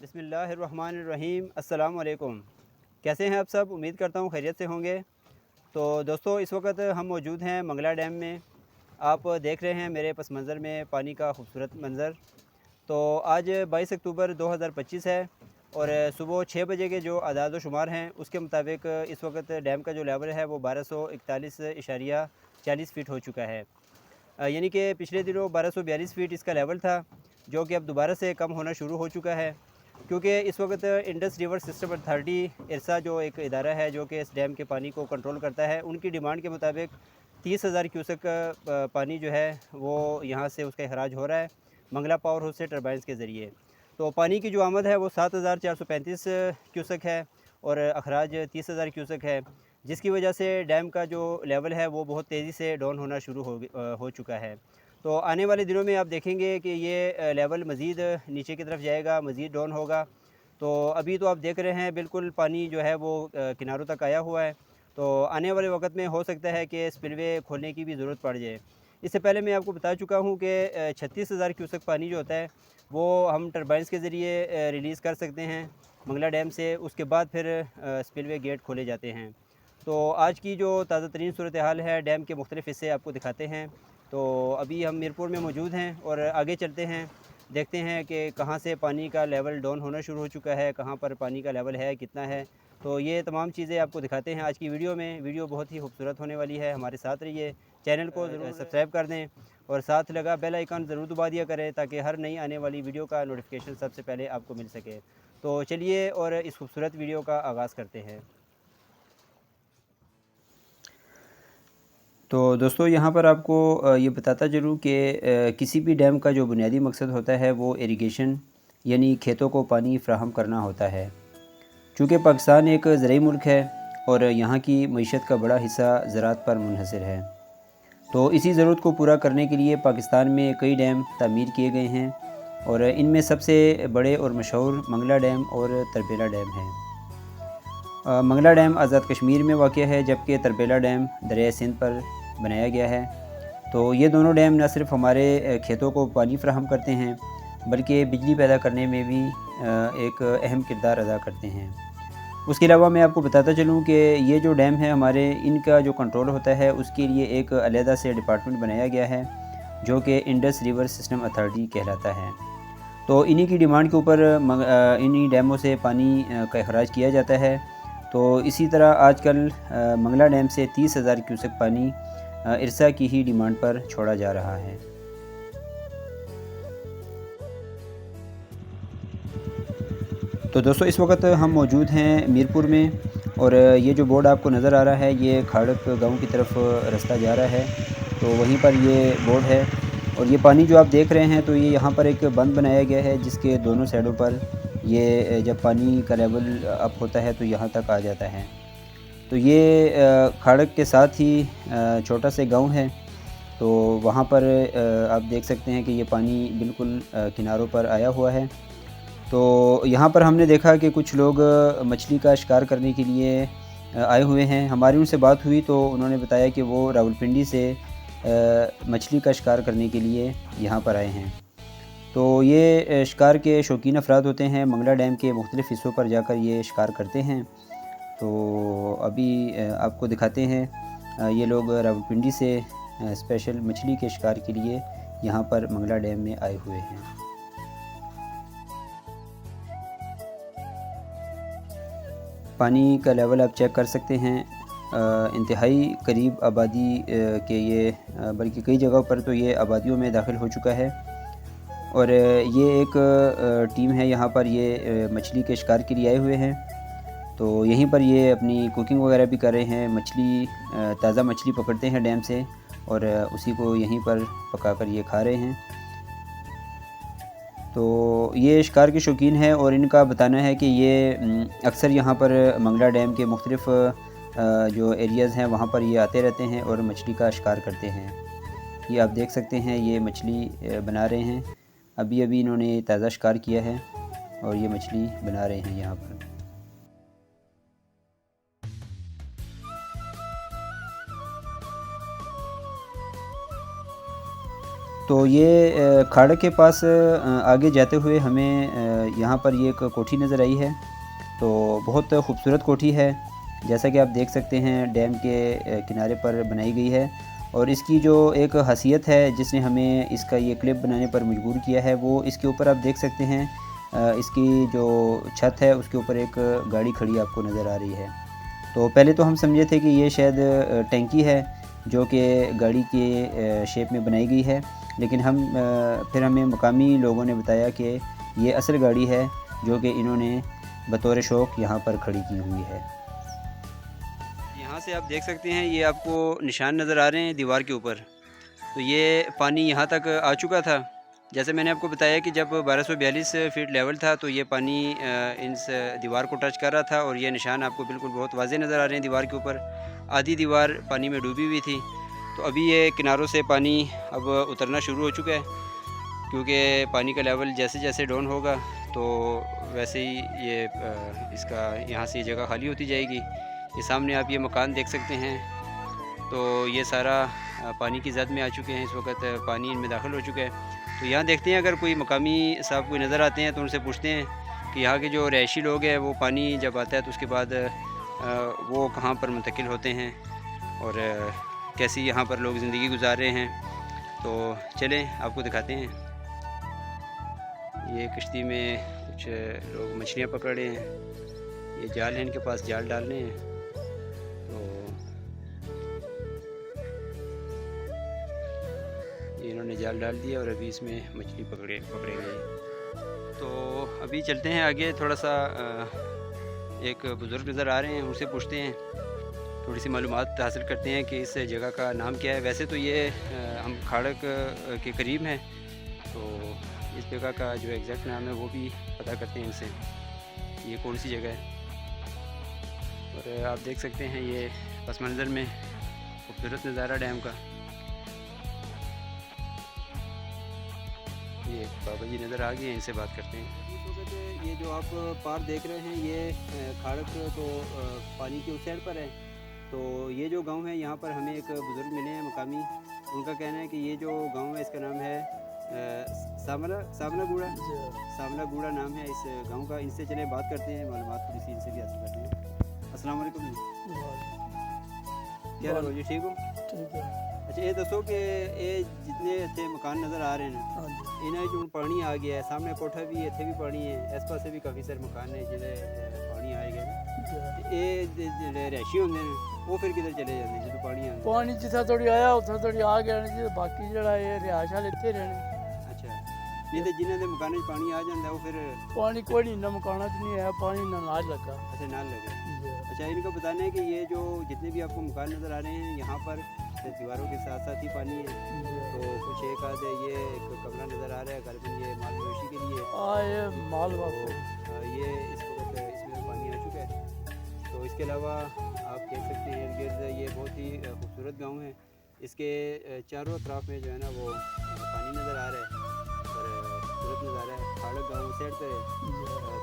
बिस्मिल्लाहिर्रहमानिर्रहीम। अस्सलाम वालेकुम। कैसे हैं आप सब? उम्मीद करता हूँ खैरियत से होंगे। तो दोस्तों, इस वक्त हम मौजूद हैं मंगला डैम में। आप देख रहे हैं मेरे पस मंज़र में पानी का खूबसूरत मंज़र। तो आज 22 अक्टूबर 2025 है और सुबह 6 बजे के जो आदाद व शुमार हैं उसके मुताबिक इस वक्त डैम का जो लेवल है वो 1241.40 फ़ीट हो चुका है। यानी कि पिछले दिनों 1242 फ़ीट इसका लेवल था, जो कि अब दोबारा से कम होना शुरू हो चुका है, क्योंकि इस वक्त इंडस रिवर सिस्टम अथॉरिटी इरसा जो एक इदारा है जो कि इस डैम के पानी को कंट्रोल करता है, उनकी डिमांड के मुताबिक 30,000 क्यूसेक पानी जो है वो यहाँ से उसका अखराज हो रहा है मंगला पावर हाउस से टरबाइंस के ज़रिए। तो पानी की जो आमद है वो 7,435 क्यूसेक है और अखराज 30,000 क्यूसेक है, जिसकी वजह से डैम का जो लेवल है वो बहुत तेज़ी से डाउन होना शुरू हो चुका है। तो आने वाले दिनों में आप देखेंगे कि ये लेवल मज़ीद नीचे की तरफ जाएगा, मज़ीद डाउन होगा। तो अभी तो आप देख रहे हैं बिल्कुल पानी जो है वो किनारों तक आया हुआ है। तो आने वाले वक्त में हो सकता है कि स्पिलवे खोलने की भी ज़रूरत पड़ जाए। इससे पहले मैं आपको बता चुका हूँ कि 36,000 क्यूसेक पानी जो होता है वो हम टरबाइंस के ज़रिए रिलीज़ कर सकते हैं मंगला डैम से। उसके बाद फिर स्पिलवे गेट खोले जाते हैं। तो आज की जो ताज़ा तरीन सूरत हाल है डैम के मुख्तलिफ़ हिस्से आपको दिखाते हैं। तो अभी हम मीरपुर में मौजूद हैं और आगे चलते हैं, देखते हैं कि कहाँ से पानी का लेवल डाउन होना शुरू हो चुका है, कहाँ पर पानी का लेवल है, कितना है। तो ये तमाम चीज़ें आपको दिखाते हैं आज की वीडियो में। वीडियो बहुत ही खूबसूरत होने वाली है, हमारे साथ रहिए। चैनल को ज़रूर सब्सक्राइब कर दें और साथ लगा बेल आइकन ज़रूर दबा दिया करें, ताकि हर नई आने वाली वीडियो का नोटिफिकेशन सबसे पहले आपको मिल सके। तो चलिए और इस खूबसूरत वीडियो का आगाज़ करते हैं। तो दोस्तों, यहाँ पर आपको ये बताता चलूँ कि किसी भी डैम का जो बुनियादी मकसद होता है वो इरिगेशन यानी खेतों को पानी फ़राहम करना होता है। चूँकि पाकिस्तान एक ज़रूरी मुल्क है और यहाँ की मईशत का बड़ा हिस्सा ज़राअत पर मुनहसर है, तो इसी ज़रूरत को पूरा करने के लिए पाकिस्तान में कई डैम तामीर किए गए हैं और इनमें सबसे बड़े और मशहूर मंगला डैम और तरबेला डैम हैं। मंगला डैम आज़ाद कश्मीर में वाक़ है, जबकि तरबेला डैम दरिया सिंध पर बनाया गया है। तो ये दोनों डैम न सिर्फ़ हमारे खेतों को पानी फ़राहम करते हैं, बल्कि बिजली पैदा करने में भी एक अहम किरदार अदा करते हैं। उसके अलावा मैं आपको बताता चलूँ कि ये जो डैम है हमारे, इनका जो कंट्रोल होता है उसके लिए एक अलहदा से डिपार्टमेंट बनाया गया है, जो कि इंडस रिवर सिस्टम अथॉरिटी कहलाता है। तो इन्हीं की डिमांड के ऊपर इन्हीं डैमों से पानी का अखराज किया जाता है। तो इसी तरह आजकल मंगला डैम से 30,000 क्यूसेक पानी इरसा की ही डिमांड पर छोड़ा जा रहा है। तो दोस्तों, इस वक्त हम मौजूद हैं मीरपुर में और ये जो बोर्ड आपको नज़र आ रहा है ये खाड़क गांव की तरफ रास्ता जा रहा है। तो वहीं पर ये बोर्ड है और ये पानी जो आप देख रहे हैं, तो ये यहाँ पर एक बंद बनाया गया है जिसके दोनों साइडों पर ये जब पानी का लेवल अप होता है तो यहाँ तक आ जाता है। तो ये खाड़क के साथ ही छोटा सा गांव है। तो वहाँ पर आप देख सकते हैं कि ये पानी बिल्कुल किनारों पर आया हुआ है। तो यहाँ पर हमने देखा कि कुछ लोग मछली का शिकार करने के लिए आए हुए हैं। हमारी उनसे बात हुई तो उन्होंने बताया कि वो रावलपिंडी से मछली का शिकार करने के लिए यहाँ पर आए हैं। तो ये शिकार के शौकीन अफराद होते हैं, मंगला डैम के मुख्तलिफ़ हिस्सों पर जाकर ये शिकार करते हैं। तो अभी आपको दिखाते हैं, ये लोग रावलपिंडी से स्पेशल मछली के शिकार के लिए यहाँ पर मंगला डैम में आए हुए हैं। पानी का लेवल आप चेक कर सकते हैं, इंतहाई करीब आबादी के ये बल्कि कई जगहों पर तो ये आबादियों में दाखिल हो चुका है। और ये एक टीम है यहाँ पर, ये मछली के शिकार के लिए आए हुए हैं। तो यहीं पर ये अपनी कुकिंग वगैरह भी कर रहे हैं। मछली ताज़ा मछली पकड़ते हैं डैम से और उसी को यहीं पर पकाकर ये खा रहे हैं। तो ये शिकार के शौकीन है और इनका बताना है कि ये अक्सर यहाँ पर मंगला डैम के मुख्तलिफ़ जो एरियाज़ हैं वहाँ पर ये आते रहते हैं और मछली का शिकार करते हैं। ये आप देख सकते हैं, ये मछली बना रहे हैं। अभी अभी इन्होंने ताज़ा शिकार किया है और ये मछली बना रहे हैं यहाँ पर। तो ये खाड़ा के पास आगे जाते हुए हमें यहाँ पर ये एक कोठी नज़र आई है। तो बहुत खूबसूरत कोठी है, जैसा कि आप देख सकते हैं डैम के किनारे पर बनाई गई है। और इसकी जो एक खासियत है जिसने हमें इसका ये क्लिप बनाने पर मजबूर किया है, वो इसके ऊपर आप देख सकते हैं इसकी जो छत है उसके ऊपर एक गाड़ी खड़ी आपको नज़र आ रही है। तो पहले तो हम समझे थे कि ये शायद टैंकी है जो कि गाड़ी के शेप में बनाई गई है, लेकिन फिर हमें मकामी लोगों ने बताया कि ये असल गाड़ी है जो कि इन्होंने बतौर शौक़ यहाँ पर खड़ी की हुई है। यहाँ से आप देख सकते हैं ये आपको निशान नज़र आ रहे हैं दीवार के ऊपर। तो ये पानी यहाँ तक आ चुका था। जैसे मैंने आपको बताया कि जब 1242 फीट लेवल था तो ये पानी इस दीवार को टच कर रहा था, और ये निशान आपको बिल्कुल बहुत वाज़े नज़र आ रहे हैं दीवार के ऊपर। आधी दीवार पानी में डूबी हुई थी। तो अभी ये किनारों से पानी अब उतरना शुरू हो चुका है, क्योंकि पानी का लेवल जैसे जैसे डाउन होगा तो वैसे ही ये इसका यहाँ से ये जगह खाली होती जाएगी। ये सामने आप ये मकान देख सकते हैं। तो ये सारा पानी की ज़द में आ चुके हैं, इस वक्त पानी इनमें दाखिल हो चुका है। तो यहाँ देखते हैं अगर कोई मकामी साहब कोई नज़र आते हैं तो उनसे पूछते हैं कि यहाँ के जो रहायशी लोग हैं वो पानी जब आता है तो उसके बाद वो कहाँ पर मुंतकिल होते हैं और कैसी यहाँ पर लोग ज़िंदगी गुजार रहे हैं। तो चलें आपको दिखाते हैं। ये कश्ती में कुछ लोग मछलियाँ पकड़ रहे हैं। ये जाल है, इनके पास जाल डालने हैं। तो इन्होंने जाल डाल दिया और अभी इसमें मछली पकड़ेंगे। तो अभी चलते हैं आगे। थोड़ा सा एक बुज़ुर्ग नज़र आ रहे हैं, उनसे पूछते हैं, थोड़ी सी मालूमात हासिल करते हैं कि इस जगह का नाम क्या है। वैसे तो ये हम खाड़क के करीब हैं, तो इस जगह का जो एग्जैक्ट नाम है वो भी पता करते हैं इनसे, ये कौन सी जगह है। और आप देख सकते हैं ये पस मंज़र में खूबसूरत नज़ारा डैम का। ये बाबा जी नज़र आ गए हैं, इनसे बात करते हैं। ये जो आप पार देख रहे हैं ये खाड़क तो पानी के उस साइड पर है। तो ये जो गांव है यहाँ पर हमें एक बुज़ुर्ग मिले हैं मकामी। उनका कहना है कि ये जो गांव है इसका नाम है सामला गूड़ा नाम है इस गांव का। इनसे चले बात करते हैं, मालूमात थोड़ी सी इनसे भी हासिल करते हैं। अस्सलाम वालेकुम। क्या हाल जी, ठीक हो? ठीक है। अच्छा ये दसो कि ये जितने इतने मकान नज़र आ रहे हैं इन्हें जो पानी आ गया है, सामने कोठा भी इतने भी पानी है, इस पास भी काफ़ी सारे मकान है जिन्हें पानी आएगा ना, ये रहायशी होंगे वो फिर किधर चले जाते जो पानी आंदा? पानी जितना थोड़ी आया उतना थोड़ी आ गया जी, बाकी जड़ा ये रिहायश वाले इतने रहने। अच्छा, नहीं तो जिन्हें दे मकान पानी आ जाता है वो फिर पानी कोई नहीं ना मकाना नहीं है, पानी ना नाज लगा। अच्छा नाल लगे। अच्छा इनका बताना है कि ये जो जितने भी आपको मकान नज़र आ रहे हैं यहाँ पर दीवारों के साथ साथ ही पानी है। तो कुछ एक आध ये एक कमरा नज़र आ रहा है, गलबन ये माल मवेशी के लिए। ये माल ये इस वक्त इसमें पानी आ चुका है। तो इसके अलावा आप देख सकते हैं इर्द गिर्द ये बहुत ही खूबसूरत गांव है। इसके चारों अतराफ में जो है ना वो पानी नज़र आ रहा है और खूबसूरत नज़ारा है। खाड़क गाँव साइड पर है।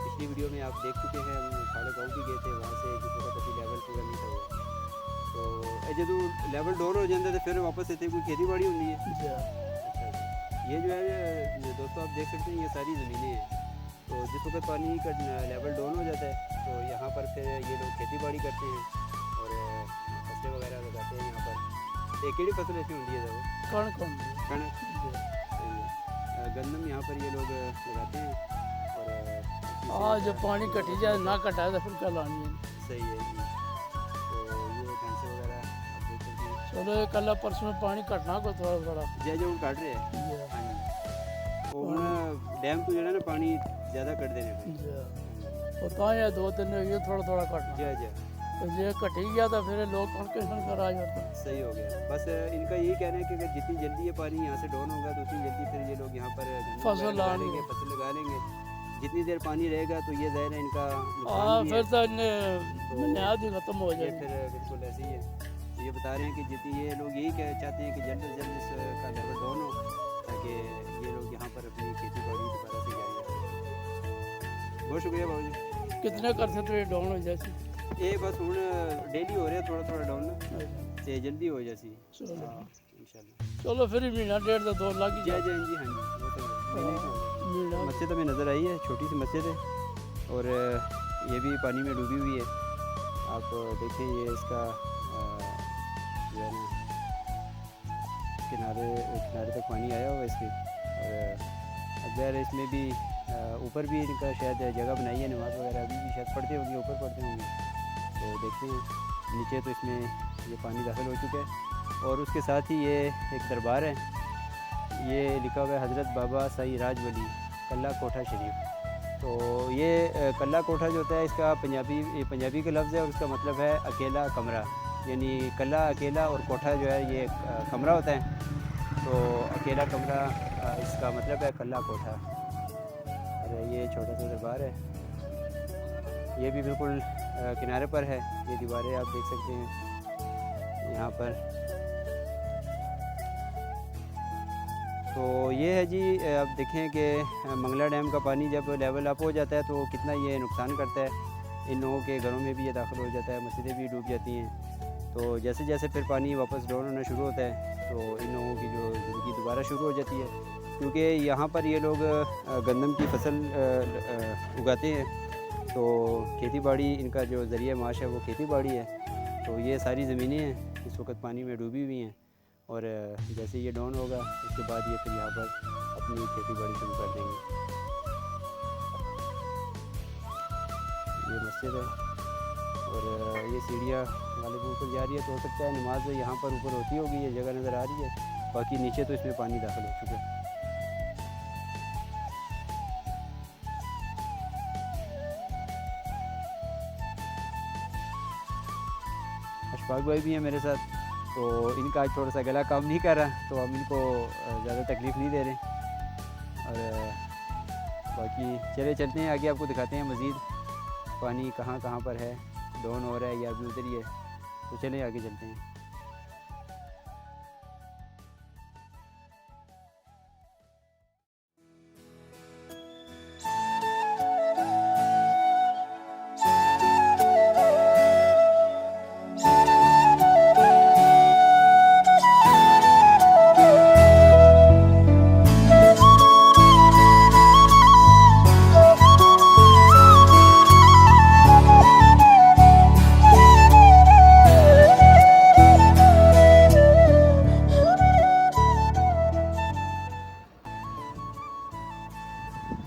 पिछली वीडियो में आप देख चुके हैं, हम खाड़क गाँव भी गए थे, वहाँ से जिस वक्त अभी लेवल पूरा नहीं था हुआ। तो जो लेवल डाउन हो जाता है तो फिर वापस इतनी कोई खेती बाड़ी होती है। अच्छा, ये जो है दोस्तों आप देख सकते हैं ये सारी ज़मीनें हैं। तो जिस वक्त पानी का लेवल डाउन हो जाता है तो यहाँ पर फिर ये लोग खेती बाड़ी करते हैं और फसलें वगैरह लगाते हैं यहाँ पर। एक ही फसल ऐसी होती है कणक गंदम यहाँ पर ये लोग लगाते हैं। और जब पानी कटी जाए ना कटा तो फिर क्या लानी है। सही है जी। तो ये भैंसे वगैरह आप देख सकते हैं। चलो कल परसों में पानी कटना को थोड़ा थोड़ा जो काट रहे हैं। हाँ जी, वो डैम को जो है ना पानी ज़्यादा कर देने पता है 2 दिन ये थोड़ा थोड़ा कटना जी। तो ये कट ही गया था फिर लोग किसान कर आ जाता। सही हो गया। बस इनका यही कहना है कि अगर जितनी जल्दी ये पानी यहाँ से डाउन होगा तो उतनी जल्दी फिर ये लोग यहाँ पर फसल लगा लेंगे। जितनी देर पानी रहेगा तो ये ज़ाहिर है इनका फिर तो बुनियाद ही खत्म हो जाए। फिर बिल्कुल ऐसे ही है। ये बता रहे हैं कि जितनी ये लोग यही चाहते हैं कि जल्द से जल्द इसका लेवल डाउन हो ताकि ये लोग यहाँ पर अपनी खेती बाड़ी दोबारा से जारी रखें। बहुत शुक्रिया बाबू जी। कितने कर सकते हैं डाउन हो जैसे ये बस हूँ डेली हो रहा है थोड़ा थोड़ा डाउन ना, जल्दी हो जैसी इंशाल्लाह। चलो फिर महीना डेढ़ तो दो लग जी जाए जी हाँ जी वो तो महीना मस्जिद हमें नज़र आई है, छोटी सी मस्जिद है और ये भी पानी में डूबी हुई है। आप देखें ये इसका जो है ना किनारे किनारे तक पानी आया हुआ है इसके। और अगर इसमें भी ऊपर भी इनका शायद जगह बनाई है, नमाज़ वगैरह अभी भी शायद पढ़ते होंगे, ऊपर पढ़ते होंगे। तो देखते हैं नीचे तो इसमें ये पानी दाखिल हो चुका है। और उसके साथ ही ये एक दरबार है, ये लिखा हुआ है हज़रत बाबा साई राज वली कल्ला कोठा शरीफ। तो ये कल्ला कोठा जो होता है इसका पंजाबी का लफ्ज़ है और उसका मतलब है अकेला कमरा, यानी कल्ला अकेला और कोठा जो है ये कमरा होता है। तो अकेला कमरा इसका मतलब है कल्ला कोठा। और ये छोटा सा दरबार है, ये भी बिल्कुल किनारे पर है। ये दीवारें आप देख सकते हैं यहाँ पर। तो ये है जी, आप देखें कि मंगला डैम का पानी जब लेवल अप हो जाता है तो कितना ये नुकसान करता है। इन लोगों के घरों में भी ये दाखिल हो जाता है, मस्जिदें भी डूब जाती हैं। तो जैसे जैसे फिर पानी वापस डाउन होना शुरू होता है तो इन लोगों की जो ज़िंदगी दोबारा शुरू हो जाती है, क्योंकि यहाँ पर ये लोग गंदम की फसल उगाते हैं। तो खेती बाड़ी इनका जो ज़रिया माश है वो खेती बाड़ी है। तो ये सारी ज़मीनें हैं इस वक्त पानी में डूबी हुई हैं और जैसे ये डाउन होगा उसके बाद ये फिर यहाँ पर अपनी खेती बाड़ी शुरू कर देंगे। ये मस्जिद है और ये सीढ़ियाँ वाले के ऊपर जा रही है। तो हो सकता है नमाज यहाँ पर ऊपर होती होगी, ये जगह नज़र आ रही है। बाकी नीचे तो इसमें पानी दाखिल हो चुका है। अशफाक भाई भी हैं मेरे साथ, तो इनका आज थोड़ा सा गला काम नहीं कर रहा, तो हम इनको ज़्यादा तकलीफ़ नहीं दे रहे। और बाकी चलते हैं आगे, आपको दिखाते हैं मज़ीद पानी कहाँ कहाँ पर है, डाउन हो रहा है या अभी उधर ही है। तो चलें आगे चलते हैं।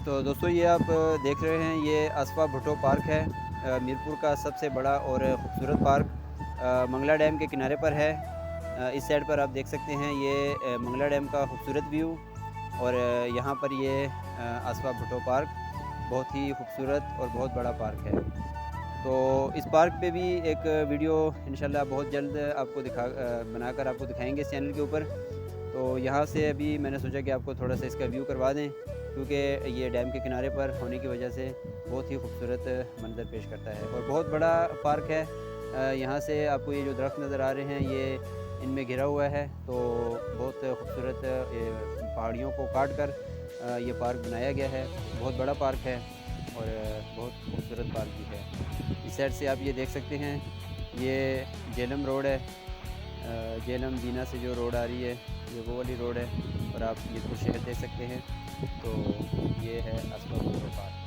तो दोस्तों ये आप देख रहे हैं, ये आसफा भुट्टो पार्क है, मीरपुर का सबसे बड़ा और ख़ूबसूरत पार्क मंगला डैम के किनारे पर है। इस साइड पर आप देख सकते हैं ये मंगला डैम का खूबसूरत व्यू, और यहाँ पर ये आसफा भुट्टो पार्क बहुत ही खूबसूरत और बहुत बड़ा पार्क है। तो इस पार्क पे भी एक वीडियो इंशाल्लाह बहुत जल्द आपको बनाकर आपको दिखाएंगे इस चैनल के ऊपर। तो यहाँ से अभी मैंने सोचा कि आपको थोड़ा सा इसका व्यू करवा दें, क्योंकि ये डैम के किनारे पर होने की वजह से बहुत ही खूबसूरत मंज़र पेश करता है और बहुत बड़ा पार्क है। यहाँ से आपको ये जो दरख्त नज़र आ रहे हैं ये इनमें घिरा हुआ है। तो बहुत खूबसूरत पहाड़ियों को काट कर ये पार्क बनाया गया है। बहुत बड़ा पार्क है और बहुत खूबसूरत पार्क भी है। इस साइड से आप ये देख सकते हैं, ये जेलम रोड है, जेलम दीना से जो रोड आ रही है ये वो वाली रोड है। और आप मीरपुर शहर देख सकते हैं। तो ये है आसफा भुट्टो पार्क।